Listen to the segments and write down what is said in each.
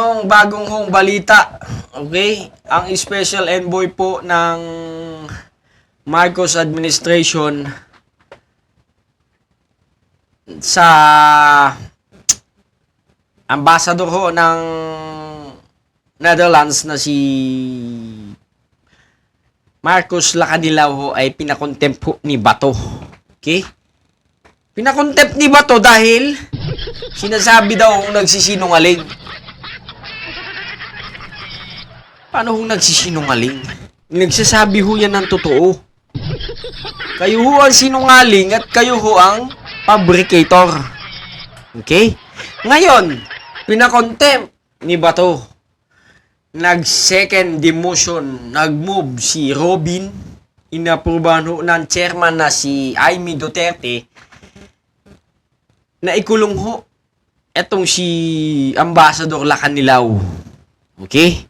hong bagong hong balita. Okay? Ang special envoy po ng Marcos administration sa ambassador ho ng Netherlands na si Marcos Lacanilaw ho ay pinakontempt ho ni Bato. Okay? Pinakontempt ni Bato dahil sinasabi daw kung nagsisinungaling. Paano kung nagsisinungaling? Nagsasabi ho yan ng totoo. Kayo ho ang sinungaling at kayo ho ang fabricator. Okay? Ngayon, pinakontempt ni Bato. Nag-second demotion, nag-move si Robin. Inaprubahan ho ng chairman na si Amy Duterte na ikulong ho etong si Ambassador Lacanilaw. Okay?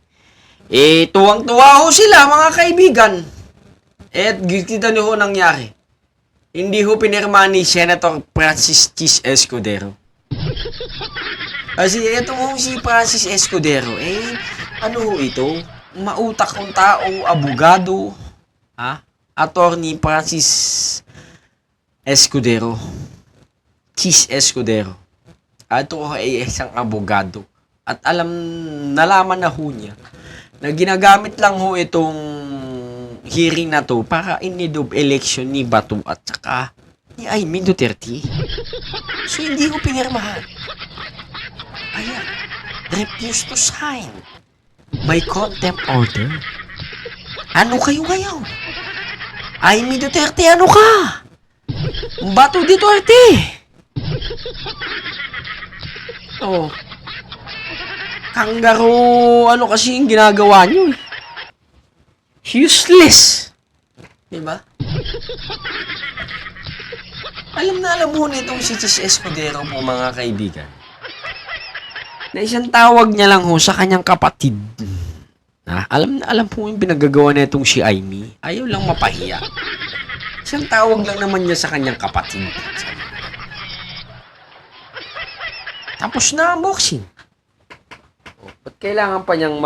Tuwang-tuwa ho sila, mga kaibigan. Kita niyo ho nangyari. Hindi ho pinirma ni Senator Francis Chis Escudero. Kasi ito ho si Francis Escudero, ano ho ito? Mautak kong tao, abogado, Attorney Francis Escudero. Chis Escudero. Ito ho ay isang abogado. At nalaman na ho niya na ginagamit lang ho itong hearing na to para in need of election ni Bato at saka ni Amy Duterte. So, hindi ko pinirmahan. Ayan. Refuse to sign by contempt order. Ano kayo ngayon? Amy Duterte, ano ka? Bato Duterte. Oh. Kangaroo, ano kasi yung ginagawa nyo eh. Useless. Diba? Alam mo na itong si Chis Escudero po, mga kaibigan. Na isang tawag niya lang ho sa kanyang kapatid. Alam po yung pinagagawa na itong si Amy. Ayaw lang mapahiya. Isang tawag lang naman niya sa kanyang kapatid. Tapos na ang boxing. Ba't kailangan pa niyang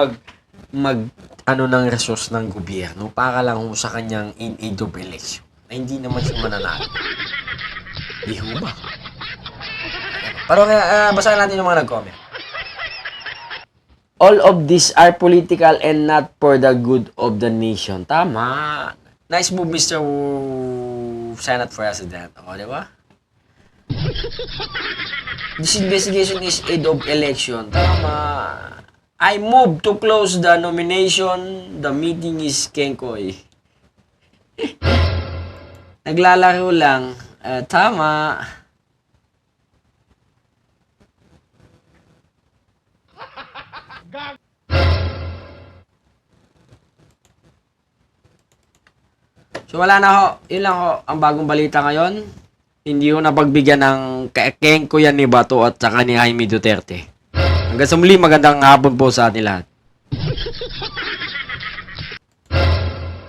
ng resource ng gobyerno para lang sa kanyang in aid of election na hindi naman siya mananalo? Di ho ba? Pero basahin natin yung mga nag-comment. All of these are political and not for the good of the nation. Tama. Nice move, Mr. Senate President. O, di ba? This investigation is aid of election. Tama. I move to close the nomination. The meeting is Kenkoy. Naglalaro lang. Tama. So wala na ho. Yun lang ho. Ang bagong balita ngayon. Hindi ho napagbigyan ng Kenkoy yan ni Bato at saka ni Jaime Duterte. Hanggang sa muli, magandang hapon po sa atin lahat.